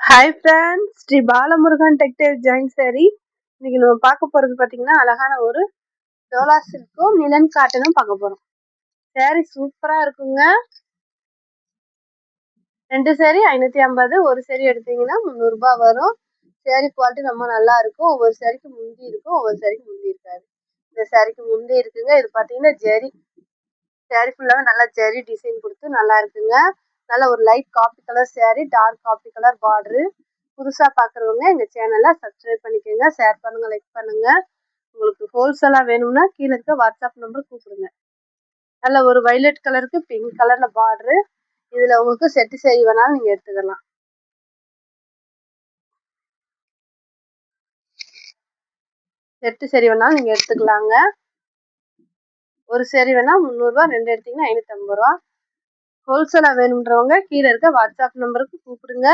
Hi friends, Sri Balamurugan textile ஜாயின் சாரி. இன்னைக்கு நம்ம பார்க்க போறது பார்த்தீங்கன்னா அழகான ஒரு டோலா சில்க்கும் நிலன் காட்டனும் பார்க்க போறோம். சாரி சூப்பரா இருக்குங்க. 2 சாரி 550, ஒரு சாரி எடுத்தீங்கன்னா 300 ரூபாய் வரும். சாரி குவாலிட்டி ரொம்ப நல்லா இருக்கும். ஒவ்வொரு சாரிக்கு முந்தி இருக்கும், ஒவ்வொரு சாரிக்கு முந்தி இருக்காது. இந்த சாரிக்கு முந்தி இருக்குங்க. இது பார்த்தீங்கன்னா ஜெரி சாரி ஃபுல்லாவே நல்லா ஜெரி டிசைன் கொடுத்து நல்லா இருக்குங்க. நல்ல ஒரு light coffee colour sari, dark coffee colour border. புதுசா பாக்குறவங்க எங்க சேனலை சப்ஸ்கிரைப் பண்ணிக்கோங்க, ஷேர் பண்ணுங்க, லைக் பண்ணுங்க. உங்களுக்கு ஹோல்சேலா வேணும்னா கீழே இருக்க வாட்ஸ்அப் நம்பர் கூப்பிடுங்க. நல்ல ஒரு வைலட் கலருக்கு பிங்க் கலர்ல பார்டரு. இதுல உங்களுக்கு செட்டு சேரி வேணாலும் நீங்க எடுத்துக்கலாம். செட்டு சேரி வேணாலும் நீங்க எடுத்துக்கலாங்க. ஒரு சேரி வேணா 300 ரூபாய், 2 எடுத்தீங்கன்னா 550 ரூபா. ஹோல்சேலா வேணும்ன்றவங்க கீழே இருக்க வாட்ஸ்அப் நம்பருக்கு கூப்பிடுங்க.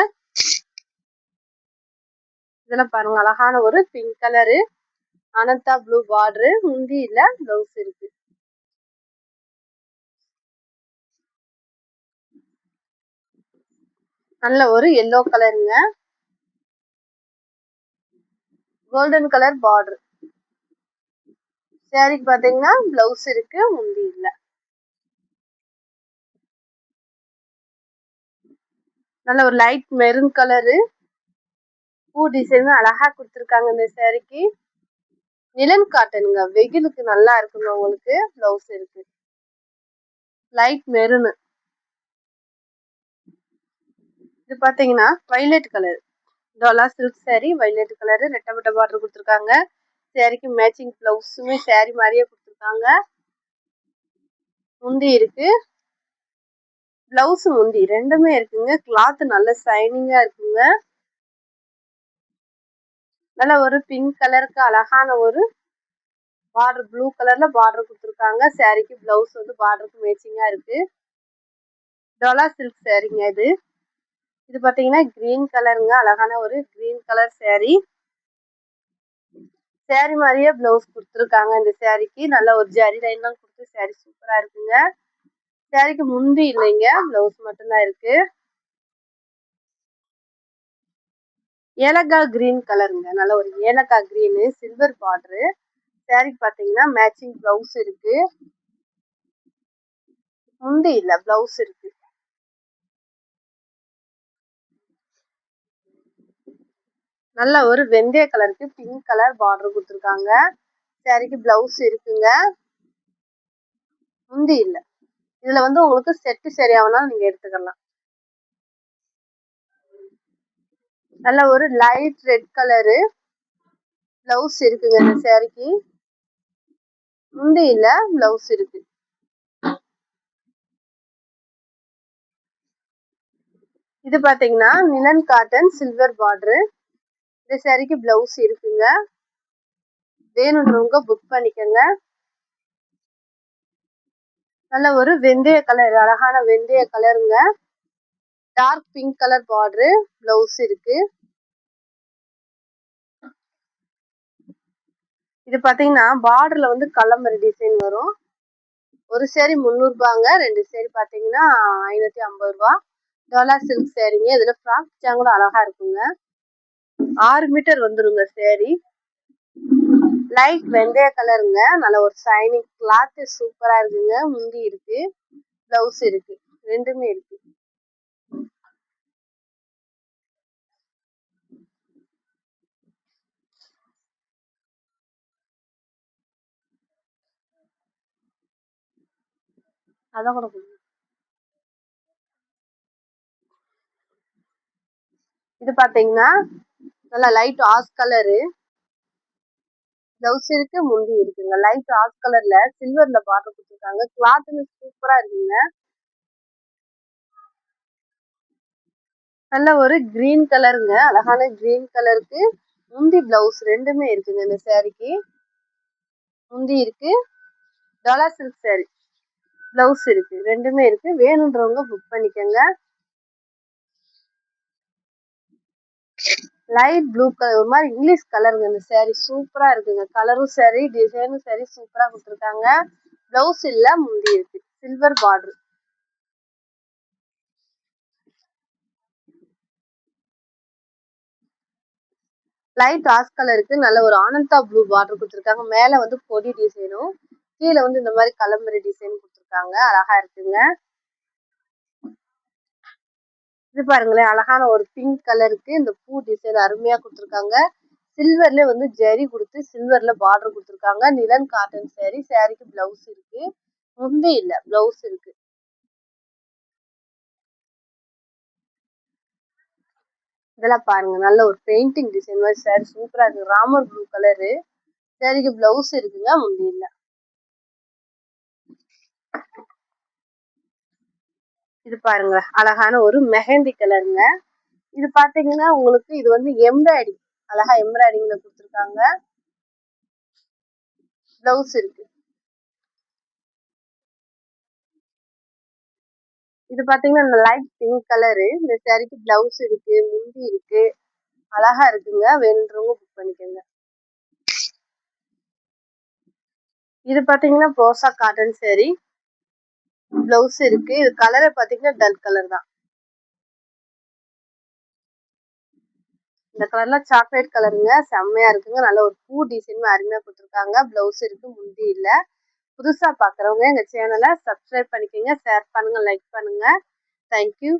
இதெல்லாம் பாருங்க, அழகான ஒரு பிங்க் கலரு அனந்தா ப்ளூ பார்டரு, முந்தியில பிளவுஸ் இருக்கு. நல்ல ஒரு எல்லோ கலருங்க, கோல்டன் கலர் பார்டர். சாரிக்கு பாத்தீங்கன்னா பிளவுஸ் இருக்கு, முந்தி இல்ல. நல்ல ஒரு லைட் மெரூன் கலரு பூ டிசைன் அழகா கொடுத்துருக்காங்க. இந்த சாரிக்கு நிலன் காட்டனுங்க, வெயிலுக்கு நல்லா இருக்குங்க. உங்களுக்கு பிளவுஸ் இருக்கு லைட் மெரூனு. இது பாத்தீங்கன்னா violet colour Dola silk sari, violet colour ரெட்டப்பட்ட பார்டர் கொடுத்துருக்காங்க. சாரிக்கு மேட்சிங் பிளவுஸுமே சாரி மாதிரியே கொடுத்துருக்காங்க. முந்தி இருக்கு, பிளவுஸ் முந்தி ரெண்டுமே இருக்குங்க. கிளாத் நல்ல ஷைனிங்கா இருக்குங்க. நல்ல ஒரு பிங்க் கலருக்கு அழகான ஒரு பார்டர், ப்ளூ கலர்ல பார்டர் கொடுத்துருக்காங்க. சாரிக்கு பிளவுஸ் வந்து பார்டருக்கு மேட்சிங்கா இருக்கு. டோலா சில்க் சாரிங்க இது. இது பாத்தீங்கன்னா கிரீன் கலருங்க, அழகான ஒரு கிரீன் கலர் சாரி. சாரி மாதிரியே பிளவுஸ் கொடுத்துருக்காங்க. இந்த சாரிக்கு நல்ல ஒரு ஜரி லைன்லாம் கொடுத்து சாரி சூப்பரா இருக்குங்க. சாரிக்கு முந்தி இல்லைங்க, பிளவுஸ் மட்டும்தான் இருக்கு. ஏலக்காய் கிரீன் கலருங்க, நல்ல ஒரு ஏலக்காய் கிரீனு சில்வர் பார்டரு. சாரிக்கு பாத்தீங்கன்னா மேட்சிங் பிளவுஸ் இருக்கு, முந்தி இல்ல பிளவுஸ் இருக்கு. நல்ல ஒரு வெந்தய கலருக்கு பிங்க் கலர் பார்டர் கொடுத்துருக்காங்க. சாரிக்கு பிளவுஸ் இருக்குங்க, முந்தி இல்ல. இதுல வந்து உங்களுக்கு செட்டு சரியாவனாலும் நீங்க எடுத்துக்கலாம். நல்ல ஒரு லைட் ரெட் கலரு பிளவுஸ் இருக்குங்க. இந்த சாரிக்கு முந்தி இல்ல, பிளவுஸ் இருக்கு. இது பாத்தீங்கன்னா நிலன் காட்டன் சில்வர் பார்டரு. இந்த சாரிக்கு பிளவுஸ் இருக்குங்க. வேணுன்றவங்க புக் பண்ணிக்கோங்க. நல்ல ஒரு வெந்தய கலர், அழகான வெந்தய கலருங்க, dark pink colour border, blouse இருக்கு. இது பாத்தீங்கன்னா பார்டர்ல வந்து கலம்பரி டிசைன் வரும். ஒரு சேரி 300 ரூபாங்க, 2 சேரி பாத்தீங்கன்னா 550 ரூபா. டோலா சில்க் சாரிங்க. இதுல ஃப்ராக் டிசைன் கூட அழகா இருக்குங்க. 6 மீட்டர் வந்துருங்க சாரி. லைட் வெந்தய கலருங்க, நல்ல ஒரு ஷைனிங் கிளாத் சூப்பரா இருக்குங்க. முந்தி இருக்கு, பிளவுஸ் இருக்கு, ரெண்டுமே இருக்கு. அதான் கூட இது பாத்தீங்கன்னா நல்லா லைட் ஆஸ் கலரு, பிளவுஸ் இருக்கு, முந்தி இருக்குங்க. லைட் ஆஸ் கலர்ல சில்வர்ல பார்டர் கொடுத்துருக்காங்க. கிளாத்துமே சூப்பரா இருக்குங்க. நல்ல ஒரு கிரீன் கலருங்க, அழகான கிரீன் கலருக்கு முந்தி பிளவுஸ் ரெண்டுமே இருக்குங்க. இந்த சாரிக்கு முந்தி இருக்கு, டோலா சில்க் சாரி பிளவுஸ் இருக்கு, ரெண்டுமே இருக்கு. வேணுன்றவங்க புக் பண்ணிக்கோங்க. லைட் ப்ளூ கலர், ஒரு மாதிரி இங்கிலீஷ் கலருங்க. இந்த சாரி சூப்பரா இருக்குங்க. கலரும் சரி, டிசைனும் சரி, சூப்பரா கொடுத்துருக்காங்க. பிளவுஸ் இல்ல, முந்தி இருக்கு, சில்வர் பார்டர். லைட் ஆஸ் கலருக்கு நல்ல ஒரு ஆனந்தா ப்ளூ பார்டர் கொடுத்துருக்காங்க. மேல வந்து பொடி டிசைனும், கீழே வந்து இந்த மாதிரி கலம்பரி டிசைன் கொடுத்துருக்காங்க. அழகா இருக்குங்க. இது பாருங்களேன், அழகான ஒரு பிங்க் கலருக்கு இந்த பூ டிசைன் அருமையா கொடுத்துருக்காங்க. சில்வர்ல வந்து ஜரி கொடுத்து சில்வர்ல பார்டர் கொடுத்துருக்காங்க. நிலன் காட்டன் சாரி. சாரிக்கு பிளவுஸ் இருக்கு, முந்தி இல்ல பிளவுஸ் இருக்கு. இதெல்லாம் பாருங்க, நல்ல ஒரு பெயிண்டிங் டிசைன் மாதிரி சாரி சூப்பரா இருக்கு. Ramar blue colour. சாரிக்கு பிளவுஸ் இருக்குங்க, முந்தி இல்ல. இது பாருங்க, அழகான ஒரு மெஹந்தி கலருங்க. இது பாத்தீங்கன்னா உங்களுக்கு இது வந்து எம்ப்ராய்டிங், அழகா எம்ப்ராய்டிங்ல கொடுத்துருக்காங்க. பிளவுஸ் இருக்கு. இது பாத்தீங்கன்னா இந்த லைட் பிங்க் கலரு. இந்த சாரிக்கு பிளவுஸ் இருக்கு, முந்தி இருக்கு. அழகா இருக்குங்க. வேணுன்றவங்க புக் பண்ணிக்கோங்க. இது பாத்தீங்கன்னா ப்ரோசா காட்டன் சாரி. பிளவுஸ் இருக்கு. இது கலரை பாத்தீங்கன்னா டல் கலர் தான். இந்த கலர்ல சாக்லேட் கலருங்க. செம்மையா இருக்குங்க. நல்ல ஒரு பூ டிசைன் அருமையா கொடுத்துருக்காங்க. பிளவுஸ் இருக்கு, முந்தி இல்ல. புதுசா பாக்குறவங்க எங்க சேனலை சப்ஸ்கிரைப் பண்ணிக்கோங்க, ஷேர் பண்ணுங்க, லைக் பண்ணுங்க. தேங்க்யூ.